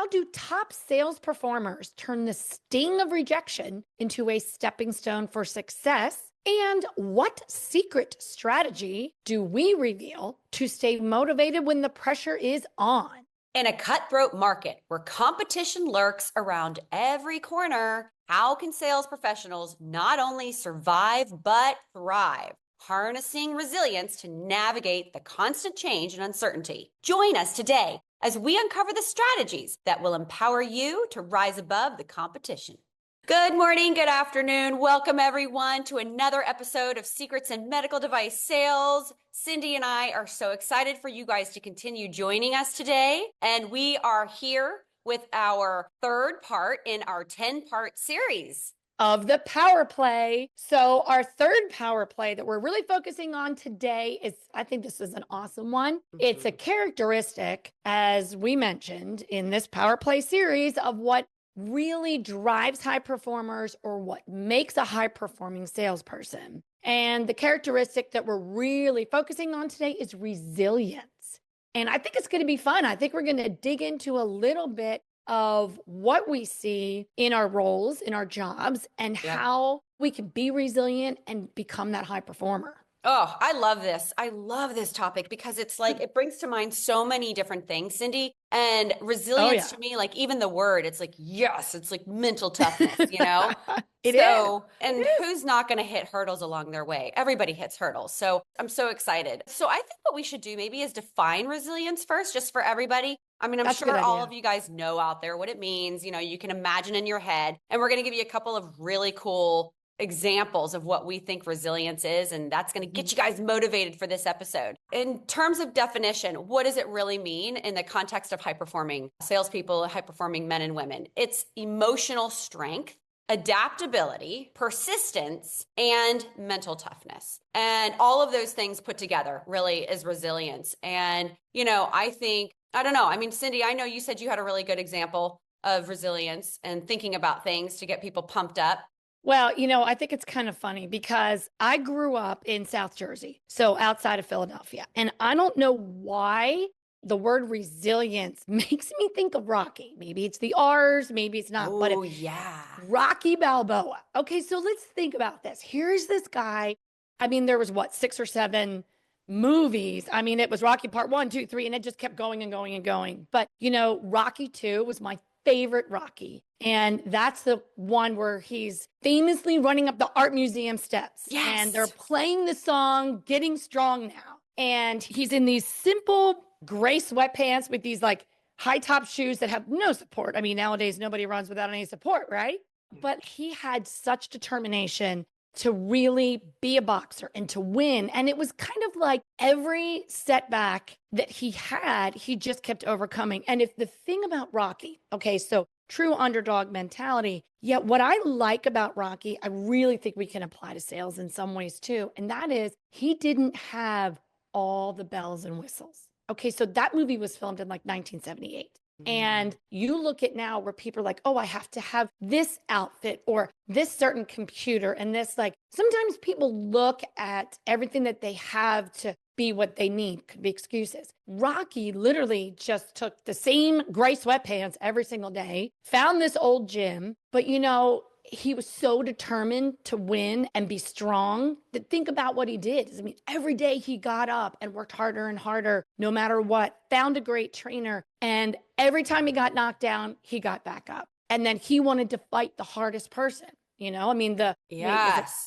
how do top sales performers turn the sting of rejection into a stepping stone for success? And what secret strategy do we reveal to stay motivated when the pressure is on? In a cutthroat market where competition lurks around every corner, how can sales professionals not only survive but thrive? Harnessing resilience to navigate the constant change and uncertainty. Join us today as we uncover the strategies that will empower you to rise above the competition. Good morning, good afternoon. Welcome everyone to another episode of Secrets in Medical Device Sales. Cindy and I are so excited for you guys to continue joining us today. And we are here with our third part in our 10-part series of the power play. So our third power play that we're really focusing on today is, I think this is an awesome one. It's a characteristic, as we mentioned in this power play series, of what really drives high performers or what makes a high performing salesperson. And the characteristic that we're really focusing on today is resilience. And I think it's going to be fun. I think we're going to dig into a little bit of what we see in our roles, in our jobs, and how we can be resilient and become that high performer. Oh, I love this. I love this topic because it's like, it brings to mind so many different things, Cindy. And resilience to me, like even the word, it's like, yes, it's like mental toughness, you know? It is. And who's not going to hit hurdles along their way? Everybody hits hurdles. So I'm so excited. So I think what we should do maybe is define resilience first, just for everybody. I mean, I'm sure all of you guys know out there what it means. You know, you can imagine in your head, and we're going to give you a couple of really cool examples of what we think resilience is, and that's going to get you guys motivated for this episode. In terms of definition, what does it really mean in the context of high-performing salespeople, high-performing men and women? It's emotional strength, adaptability, persistence, and mental toughness. And all of those things put together really is resilience. And, you know, I don't know. I mean, Cindy, I know you said you had a really good example of resilience and thinking about things to get people pumped up. Well, you know, I think it's kind of funny because I grew up in South Jersey, so outside of Philadelphia. And I don't know why the word resilience makes me think of Rocky. Maybe it's the R's, maybe it's not. Oh, yeah. Rocky Balboa. Okay, so let's think about this. Here's this guy. I mean, there was 6 or 7 movies. I mean, it was Rocky Part 1, 2, 3, and it just kept going and going and going. But, you know, Rocky 2 was my favorite Rocky. And that's the one where he's famously running up the art museum steps. Yes. And they're playing the song, Getting Strong Now. And he's in these simple gray sweatpants with these like high top shoes that have no support. I mean, nowadays, nobody runs without any support, right? But he had such determination to really be a boxer and to win. And it was kind of like every setback that he had, he just kept overcoming. And if the thing about Rocky, okay, so true underdog mentality, yet what I like about Rocky, I really think we can apply to sales in some ways too. And that is he didn't have all the bells and whistles. Okay, so that movie was filmed in like 1978. And you look at now where people are like, oh, I have to have this outfit or this certain computer and this, like, sometimes people look at everything that they have to be what they need, could be excuses. Rocky literally just took the same gray sweatpants every single day, found this old gym, but you know, he was so determined to win and be strong that think about what he did. I mean, every day he got up and worked harder and harder, no matter what, found a great trainer. And every time he got knocked down, he got back up. And then he wanted to fight the hardest person. You know, I mean, I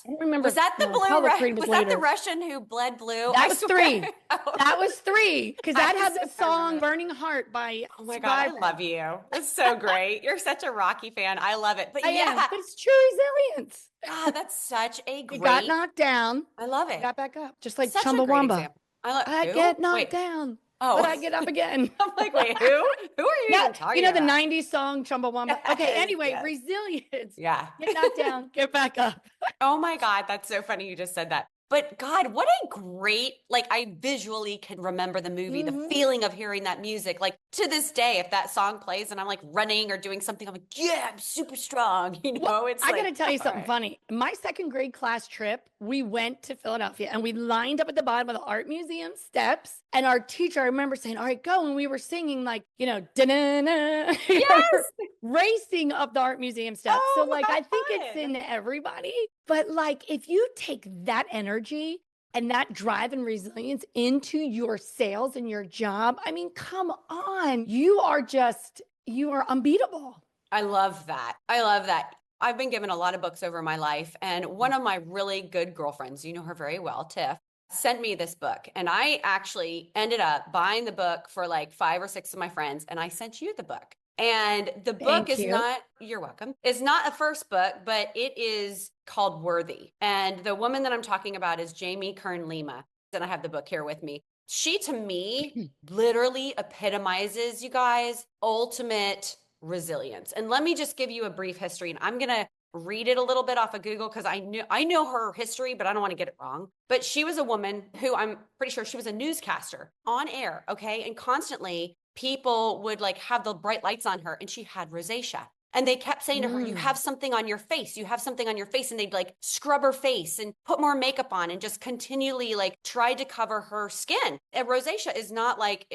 don't remember. Was that the blue? Was that the Russian who bled blue? That was 3. That was 3. Because that had the song "Burning Heart" by. Oh my God, I love you. It's so great. You're such a Rocky fan. I love it. But I am, but it's true resilience. God, that's such a great. He got knocked down. I love it. Got back up, just like Such Chumbawamba. I get knocked down. But I get up again. I'm like, wait, who? Who are you even talking about? You know, the 90s song, Chumbawamba. Okay, anyway, resilience. Yeah. Get knocked down, get back up. Oh my God, that's so funny you just said that. But God, what a great, like, I visually can remember the movie, the feeling of hearing that music. Like, to this day, if that song plays and I'm like running or doing something, I'm like, yeah, I'm super strong. You know, I got to tell you something funny. My second grade class trip we went to Philadelphia and we lined up at the bottom of the art museum steps. And our teacher, I remember saying, all right, go. And we were singing like, da-na-na, Yes. racing up the art museum steps. Oh, So like, I think fun. it's in everybody. But like, if you take that energy and that drive and resilience into your sales and your job, I mean, come on, you are unbeatable. I love that. I love that. I've been given a lot of books over my life. And one of my really good girlfriends, you know her very well, Tiff, sent me this book. And I actually ended up buying the book for like 5 or 6 of my friends. And I sent you the book. And the book is not, you're welcome, it's not a first book, but it is called Worthy. And the woman that I'm talking about is Jamie Kern Lima. And I have the book here with me. She, to me, literally epitomizes, you guys, ultimate resilience. And let me just give you a brief history. And I'm going to read it a little bit off of Google because I know her history, but I don't want to get it wrong. But she was a woman who I'm pretty sure she was a newscaster on air. Okay. And constantly people would like have the bright lights on her and she had rosacea. And they kept saying to her, you have something on your face. You have something on your face. And they'd like scrub her face and put more makeup on and just continually like tried to cover her skin. And rosacea is it's not like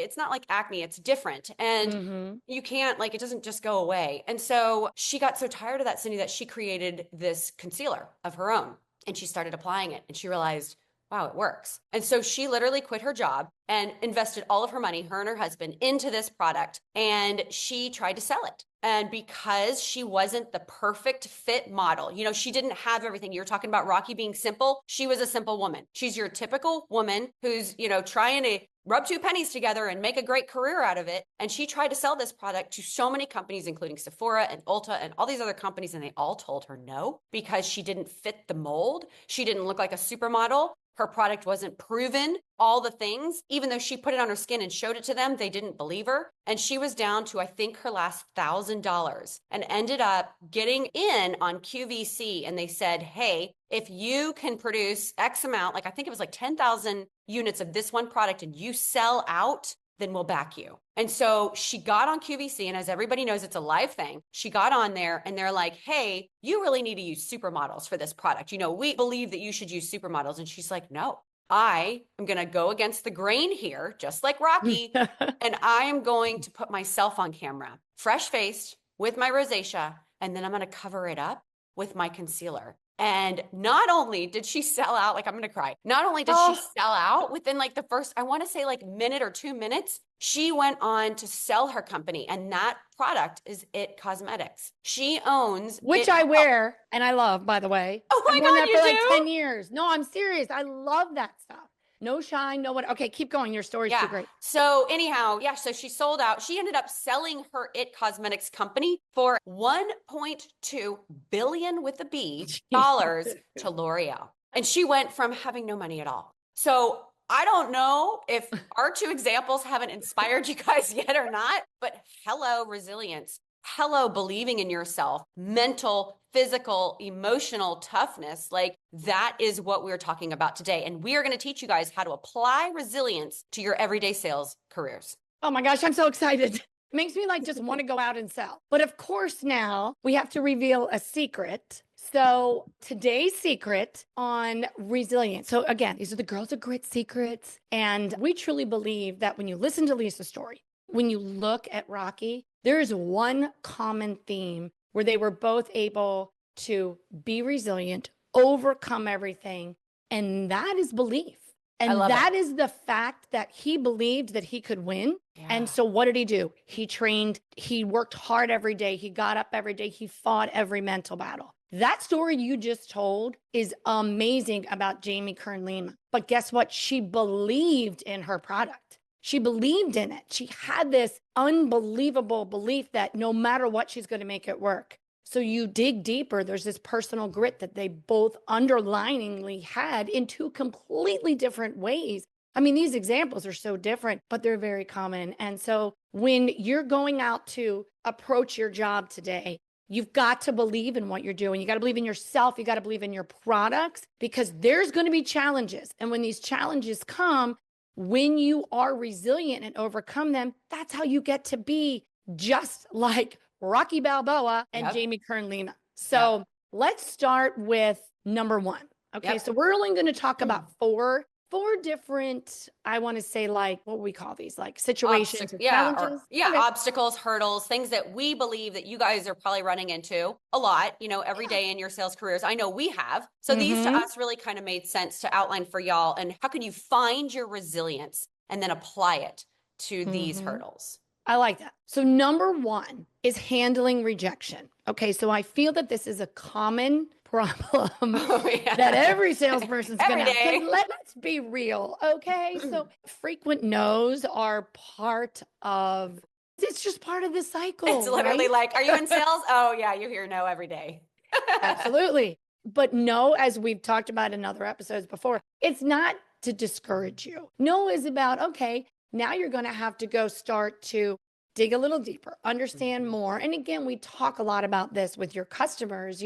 acne. It's different. And you can't it doesn't just go away. And so she got so tired of that, Cindy, that she created this concealer of her own. And she started applying it. And she realized, wow, it works. And so she literally quit her job and invested all of her money, her and her husband, into this product. And she tried to sell it. And because she wasn't the perfect fit model, she didn't have everything. You're talking about Rocky being simple. She was a simple woman. She's your typical woman who's, trying to rub 2 pennies together and make a great career out of it. And she tried to sell this product to so many companies, including Sephora and Ulta and all these other companies. And they all told her no, because she didn't fit the mold. She didn't look like a supermodel. Her product wasn't proven, all the things. Even though she put it on her skin and showed it to them, they didn't believe her. And she was down to, I think, her last $1,000 and ended up getting in on QVC. And they said, hey, if you can produce X amount, I think it was like 10,000 units of this one product and you sell out, then we'll back you. And so she got on QVC, and as everybody knows, it's a live thing. She got on there and they're like, hey, you really need to use supermodels for this product. We believe that you should use supermodels. And she's like, no, I am going to go against the grain here, just like Rocky. And I am going to put myself on camera, fresh faced with my rosacea. And then I'm going to cover it up with my concealer. And not only did she sell out, I'm going to cry. Not only did she sell out within the first, I want to say minute or 2 minutes, she went on to sell her company. And that product is It Cosmetics. She owns Which I wear and I love, by the way. Oh my I've God, worn that you for do? 10 years. No, I'm serious. I love that stuff. No shine, no what. Okay, keep going. Your story's too great. So anyhow, so she sold out. She ended up selling her It Cosmetics company for $1.2 billion with a B dollars to L'Oreal. And she went from having no money at all. So I don't know if our 2 examples haven't inspired you guys yet or not, but hello, resilience. Hello, believing in yourself, mental, physical, emotional toughness. That is what we're talking about today. And we are going to teach you guys how to apply resilience to your everyday sales careers. Oh my gosh, I'm so excited. It makes me just want to go out and sell. But of course, now we have to reveal a secret. So today's secret on resilience. So again, these are the Girls of Grit secrets. And we truly believe that when you listen to Lisa's story, when you look at Rocky, there is one common theme where they were both able to be resilient, overcome everything. And that is belief. And that is the fact that he believed that he could win. Yeah. And so what did he do? He trained, he worked hard every day. He got up every day. He fought every mental battle. That story you just told is amazing about Jamie Kern Lima. But guess what? She believed in her product. She believed in it. She had this unbelievable belief that no matter what, she's going to make it work. So you dig deeper, there's this personal grit that they both underliningly had in 2 completely different ways. I mean, these examples are so different, but they're very common. And so when you're going out to approach your job today, you've got to believe in what you're doing. You got to believe in yourself. You got to believe in your products, because there's going to be challenges. And when these challenges come, when you are resilient and overcome them, that's how you get to be just like Rocky Balboa and Jamie Kern Lima. So let's start with number 1. Okay, so we're only going to talk about four different, I want to say, like, what we call these, like situations or challenges. Okay. Obstacles, hurdles, things that we believe that you guys are probably running into a lot, every day in your sales careers. I know we have. So these to us really kind of made sense to outline for y'all. And how can you find your resilience and then apply it to these hurdles? I like that. So number one is handling rejection. Okay, so I feel that this is a common problem that every salesperson's going to have. Let's be real, okay? So frequent no's are it's just part of the cycle. It's literally like, are you in sales? Oh yeah, you hear no every day. Absolutely. But no, as we've talked about in other episodes before, it's not to discourage you. No is about, okay, now you're going to have to go start to dig a little deeper, understand more. And again, we talk a lot about this with your customers,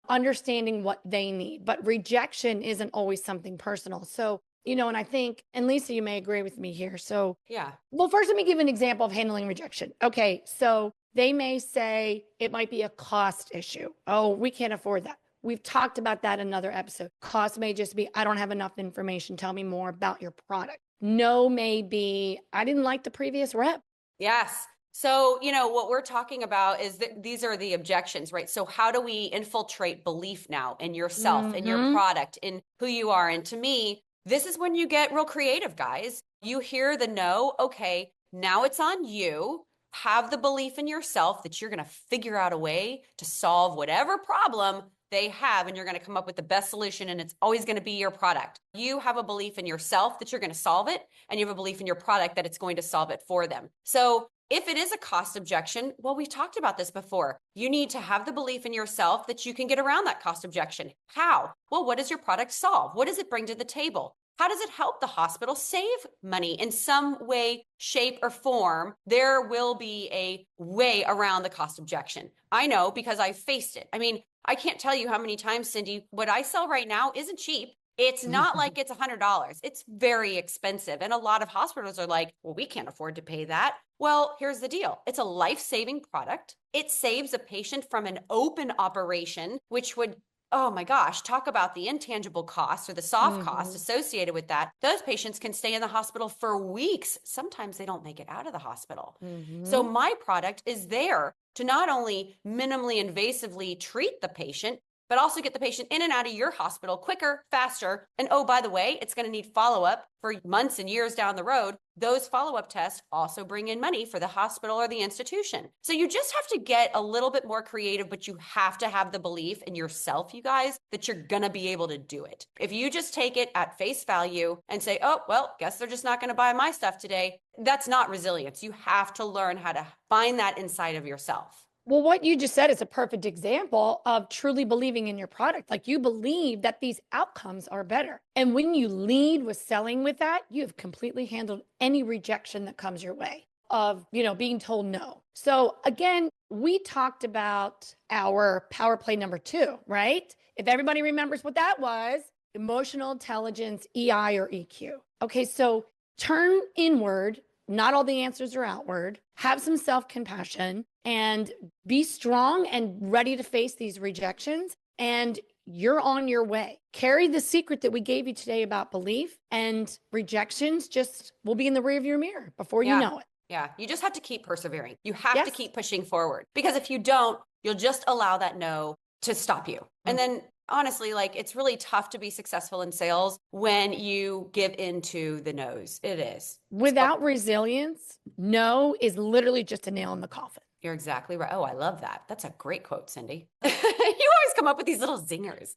understanding what they need. But rejection isn't always something personal. So, and I think, and Lisa, you may agree with me here. So, yeah. Well, first, let me give an example of handling rejection. Okay. So they may say it might be a cost issue. Oh, we can't afford that. We've talked about that in another episode. Cost may just be, I don't have enough information. Tell me more about your product. No may be, I didn't like the previous rep. Yes. So, what we're talking about is that these are the objections, right? So how do we infiltrate belief now in yourself, in your product, in who you are? And to me, this is when you get real creative, guys. You hear the no. Okay, now it's on you. Have the belief in yourself that you're going to figure out a way to solve whatever problem they have, and you're going to come up with the best solution, and it's always going to be your product. You have a belief in yourself that you're going to solve it, and you have a belief in your product that it's going to solve it for them. So if it is a cost objection, well, we've talked about this before. You need to have the belief in yourself that you can get around that cost objection. How? Well, what does your product solve? What does it bring to the table? How does it help the hospital save money in some way, shape, or form? There will be a way around the cost objection. I know because I faced it. I mean, I can't tell you how many times, Cindy, what I sell right now isn't cheap. It's not like it's $100. It's very expensive. And a lot of hospitals are like, well, we can't afford to pay that. Well, here's the deal. It's a life-saving product. It saves a patient from an open operation, which would, oh my gosh, talk about the intangible costs or the soft costs associated with that. Those patients can stay in the hospital for weeks. Sometimes they don't make it out of the hospital. So my product is there to not only minimally invasively treat the patient, but also get the patient in and out of your hospital quicker, faster. And oh, by the way, it's going to need follow-up for months and years down the road. Those follow-up tests also bring in money for the hospital or the institution. So you just have to get a little bit more creative, but you have to have the belief in yourself, you guys, that you're going to be able to do it. If you just take it at face value and say, oh, well, guess they're just not going to buy my stuff today, that's not resilience. You have to learn how to find that inside of yourself. Well, what you just said is a perfect example of truly believing in your product. Like you believe that these outcomes are better. And when you lead with selling with that, you have completely handled any rejection that comes your way of, being told no. So again, we talked about our power play number 2, right? If everybody remembers what that was, emotional intelligence, EI or EQ. Okay, so turn inward. Not all the answers are outward. Have some self-compassion and be strong and ready to face these rejections. And you're on your way. Carry the secret that we gave you today about belief, and rejections just will be in the rearview mirror before you know it. Yeah. You just have to keep persevering. You have to keep pushing forward, because if you don't, you'll just allow that no to stop you. And then honestly, like, it's really tough to be successful in sales when you give into the no's. It is. Without resilience, no is literally just a nail in the coffin. You're exactly right. Oh, I love that. That's a great quote, Cindy. You always come up with these little zingers.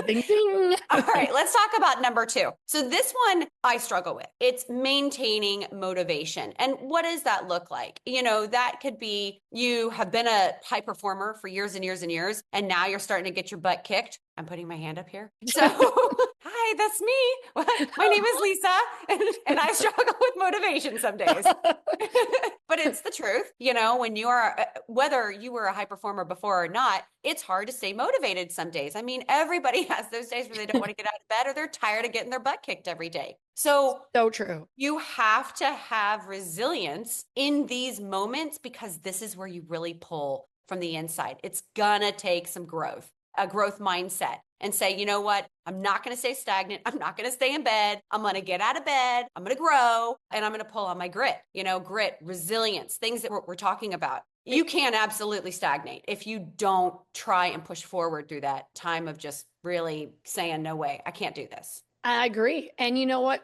Ding, ding. All right, let's talk about number 2. So this one I struggle with. It's maintaining motivation. And what does that look like? That could be you have been a high performer for years and years and years, and now you're starting to get your butt kicked. I'm putting my hand up here. So, hi, that's me. My name is Lisa, and I struggle with motivation some days. But it's the truth. When you are, whether you were a high performer before or not, it's hard to stay motivated some days. I mean, everybody has those days where they don't want to get out of bed, or they're tired of getting their butt kicked every day. So true. You have to have resilience in these moments, because this is where you really pull from the inside. It's gonna take some growth, a growth mindset. and say, you know what? I'm not going to stay stagnant. I'm not going to stay in bed. I'm going to get out of bed. I'm going to grow, and I'm going to pull on my grit, grit, resilience, things that we're talking about. You can absolutely stagnate if you don't try and push forward through that time of just really saying, no way, I can't do this. I agree. And you know what?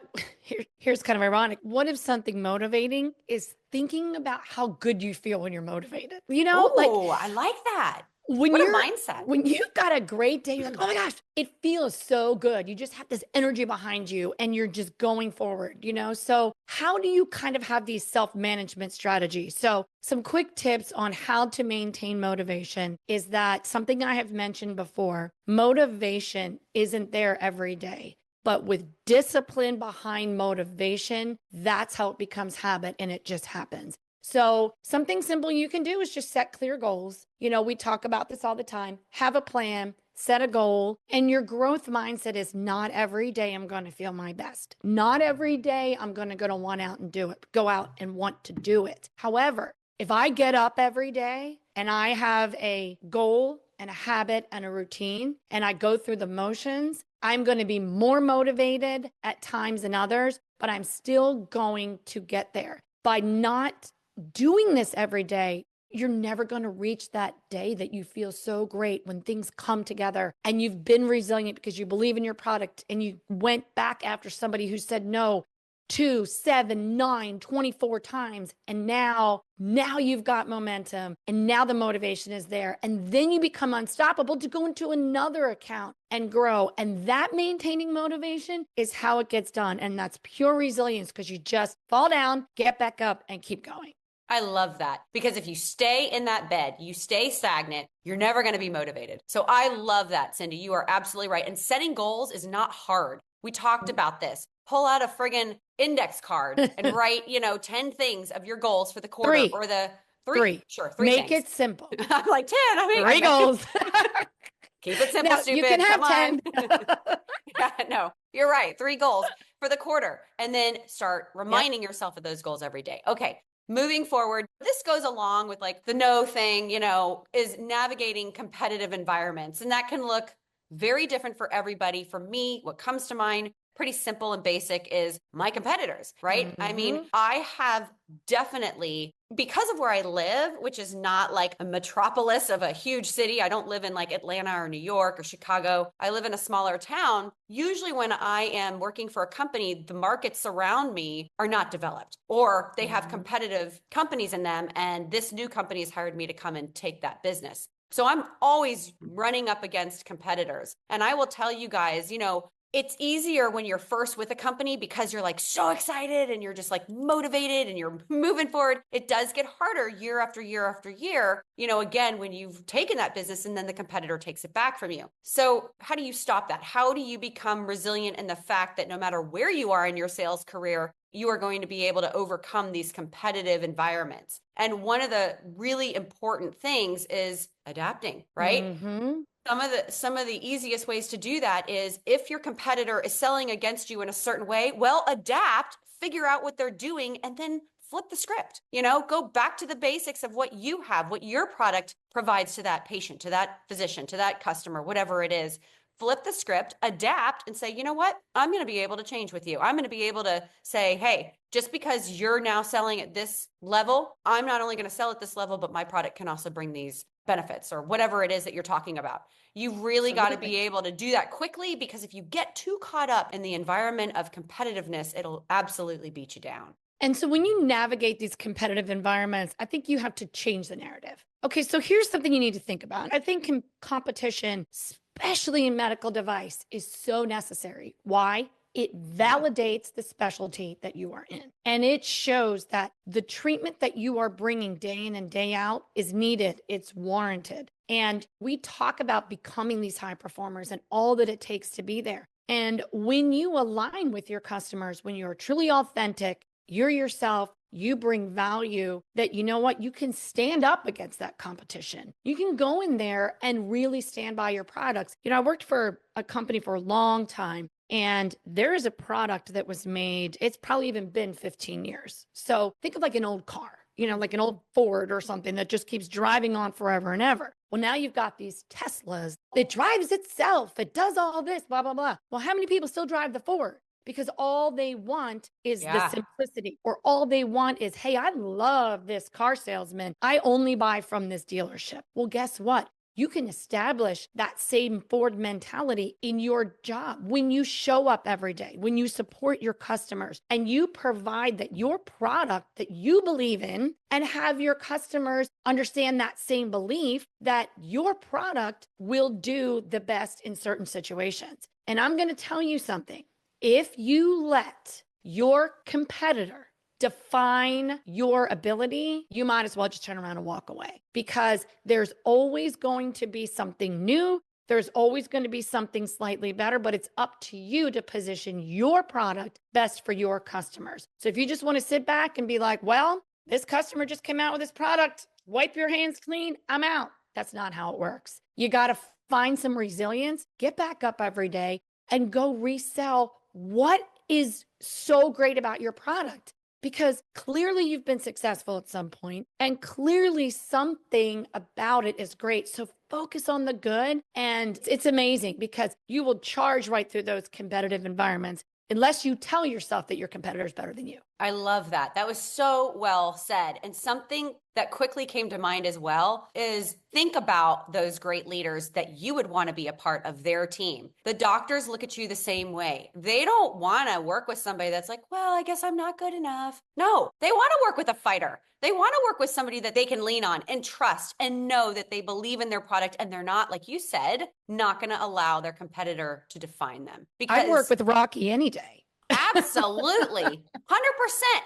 Here's kind of ironic. What if something motivating is thinking about how good you feel when you're motivated? Oh, I like that. What a mindset. When you've got a great day, you're like, oh my gosh, it feels so good. You just have this energy behind you and you're just going forward, So how do you kind of have these self-management strategies? So some quick tips on how to maintain motivation is that something I have mentioned before, motivation isn't there every day. But with discipline behind motivation, that's how it becomes habit and it just happens. So something simple you can do is just set clear goals. We talk about this all the time. Have a plan, set a goal, and your growth mindset is not every day I'm going to feel my best. Not every day I'm going to want out and do it, go out and want to do it. However, if I get up every day and I have a goal and a habit and a routine and I go through the motions, I'm going to be more motivated at times than others, but I'm still going to get there. By not doing this every day, you're never going to reach that day that you feel so great when things come together and you've been resilient because you believe in your product and you went back after somebody who said no 2, 7, 9, 24 times. And now you've got momentum and now the motivation is there. And then you become unstoppable to go into another account and grow. And that maintaining motivation is how it gets done. And that's pure resilience because you just fall down, get back up and keep going. I love that because if you stay in that bed, you stay stagnant, you're never going to be motivated. So I love that, Cindy. You are absolutely right. And setting goals is not hard. We talked about this. Pull out a friggin' index card and write, 10 things of your goals for the quarter or the three. Sure, 3 Make things. it simple. I'm like 10. I mean, 3 goals. Keep it simple, stupid. You can have Come 10. Yeah, no, you're right. 3 goals for the quarter. And then start reminding yourself of those goals every day. Okay. Moving forward, this goes along with like the no thing, is navigating competitive environments. And that can look very different for everybody. For me, what comes to mind, pretty simple and basic, is my competitors, right? Mm-hmm. I mean, I have definitely, because of where I live, which is not like a metropolis of a huge city. I don't live in like Atlanta or New York or Chicago. I live in a smaller town. Usually when I am working for a company, the markets around me are not developed or they have competitive companies in them. And this new company has hired me to come and take that business. So I'm always running up against competitors. And I will tell you guys, it's easier when you're first with a company because you're like so excited and you're just like motivated and you're moving forward. It does get harder year after year after year, again, when you've taken that business and then the competitor takes it back from you. So how do you stop that? How do you become resilient in the fact that no matter where you are in your sales career, you are going to be able to overcome these competitive environments? And one of the really important things is adapting, right? Mm-hmm. Some of the easiest ways to do that is if your competitor is selling against you in a certain way, well, adapt, figure out what they're doing, and then flip the script. Go back to the basics of what you have, what your product provides to that patient, to that physician, to that customer, whatever it is. Flip the script, adapt, and say, you know what? I'm going to be able to change with you. I'm going to be able to say, hey, just because you're now selling at this level, I'm not only going to sell at this level, but my product can also bring these benefits or whatever it is that you're talking about. You've really got to be able to do that quickly because if you get too caught up in the environment of competitiveness, it'll absolutely beat you down. And so when you navigate these competitive environments, I think you have to change the narrative. Okay, so here's something you need to think about. I think competition, especially in medical device, is so necessary. Why? It validates the specialty that you are in. And it shows that the treatment that you are bringing day in and day out is needed. It's warranted. And we talk about becoming these high performers and all that it takes to be there. And when you align with your customers, when you're truly authentic, you're yourself, you bring value, that you know what, you can stand up against that competition. You can go in there and really stand by your products. I worked for a company for a long time. And there is a product that was made, it's probably even been 15 years. So think of like an old car. like an old Ford or something that just keeps driving on forever and ever. Well, now you've got these Teslas. It drives itself. It does all this, blah, blah, blah. Well, how many people still drive the Ford? Because all they want is the simplicity, or all they want is, hey, I love this car salesman. I only buy from this dealership. Well, guess what? You can establish that same Ford mentality in your job when you show up every day, when you support your customers and you provide that your product that you believe in, and have your customers understand that same belief that your product will do the best in certain situations. And I'm going to tell you something. If you let your competitor define your ability, you might as well just turn around and walk away, because there's always going to be something new. There's always going to be something slightly better, but it's up to you to position your product best for your customers. So if you just want to sit back and be like, well, this customer just came out with this product, wipe your hands clean, I'm out. That's not how it works. You got to find some resilience, get back up every day and go resell what is so great about your product. Because clearly you've been successful at some point, and clearly something about it is great. So focus on the good. And it's amazing because you will charge right through those competitive environments unless you tell yourself that your competitor is better than you. I love that. That was so well said. And something that quickly came to mind as well is think about those great leaders that you would want to be a part of their team. The doctors look at you the same way. They don't want to work with somebody that's like, well, I guess I'm not good enough. No, they want to work with a fighter. They want to work with somebody that they can lean on and trust and know that they believe in their product, and they're not, like you said, not going to allow their competitor to define them. Because I'd work with Rocky any day. Absolutely. 100%.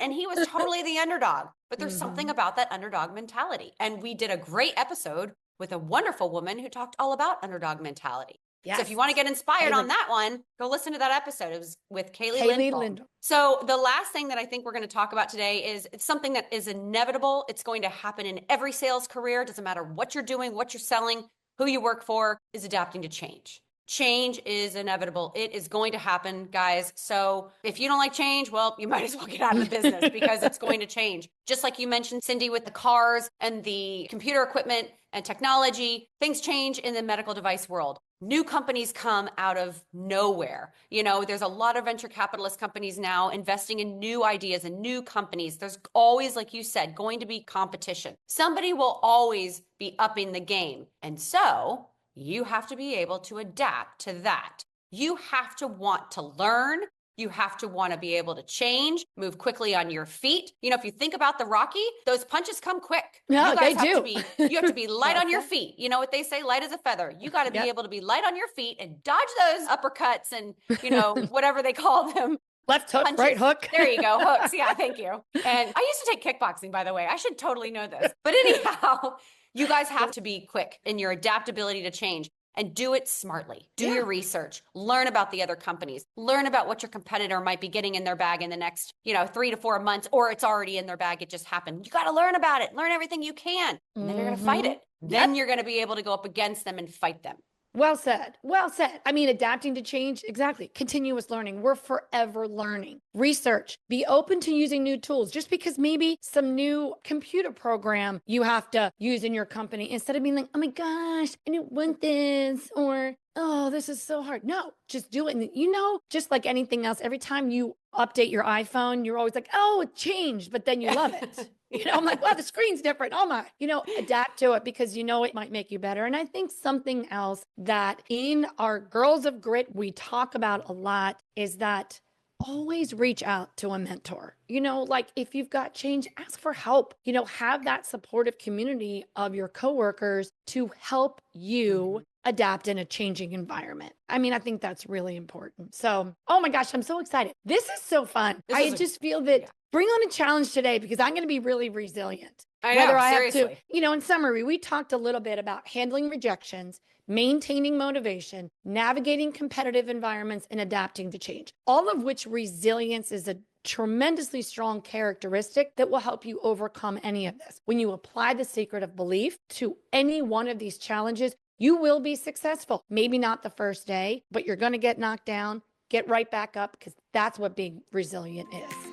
And he was totally the underdog. But there's something about that underdog mentality. And we did a great episode with a wonderful woman who talked all about underdog mentality. Yes. So if you want to get inspired on that one, go listen to that episode. It was with Kaylee Lindholm. So the last thing that I think we're going to talk about today is it's something that is inevitable. It's going to happen in every sales career. It doesn't matter what you're doing, what you're selling, who you work for, is adapting to change. Change is inevitable. It is going to happen, guys. So if you don't like change, well, you might as well get out of the business because it's going to change. Just like you mentioned, Cindy, with the cars and the computer equipment and technology, things change in the medical device world. New companies come out of nowhere. You know, there's a lot of venture capitalist companies now investing in new ideas and new companies. There's always, like you said, going to be competition. Somebody will always be upping the game. And so you have to be able to adapt to that. You have to want to learn. You have to want to be able to change, move quickly on your feet. You know, if you think about the Rocky, those punches come quick. No, you guys they do. You have to be light on your feet. You know what they say, light as a feather. You got to be able to be light on your feet and dodge those uppercuts and, you know, whatever they call them. Left hook, punches. Right hook. There you go, hooks. Yeah, thank you. And I used to take kickboxing, by the way. I should totally know this. But anyhow, you guys have to be quick in your adaptability to change. And do it smartly. Do your research. Learn about the other companies. Learn about what your competitor might be getting in their bag in the next, 3 to 4 months, or it's already in their bag. It just happened. You got to learn about it. Learn everything you can. And then you're going to fight it. Then you're going to be able to go up against them and fight them. Well said. Well said. I mean, adapting to change. Exactly. Continuous learning. We're forever learning. Research. Be open to using new tools. Just because maybe some new computer program you have to use in your company, instead of being like, oh my gosh, I didn't want this, or oh, this is so hard. No, just do it. And just like anything else, every time you update your iPhone, you're always like, oh, it changed, but then you love it. I'm like, wow, the screen's different. Oh my, adapt to it because it might make you better. And I think something else that in our Girls of Grit, we talk about a lot is that always reach out to a mentor. Like if you've got change, ask for help. Have that supportive community of your coworkers to help you adapt in a changing environment. I mean, I think that's really important. So, oh my gosh, I'm so excited. This is so fun. I just feel that bring on a challenge today because I'm going to be really resilient. I know, seriously. Have to, in summary, we talked a little bit about handling rejections, maintaining motivation, navigating competitive environments, and adapting to change. All of which resilience is a tremendously strong characteristic that will help you overcome any of this. When you apply the secret of belief to any one of these challenges, you will be successful. Maybe not the first day, but you're going to get knocked down, get right back up because that's what being resilient is.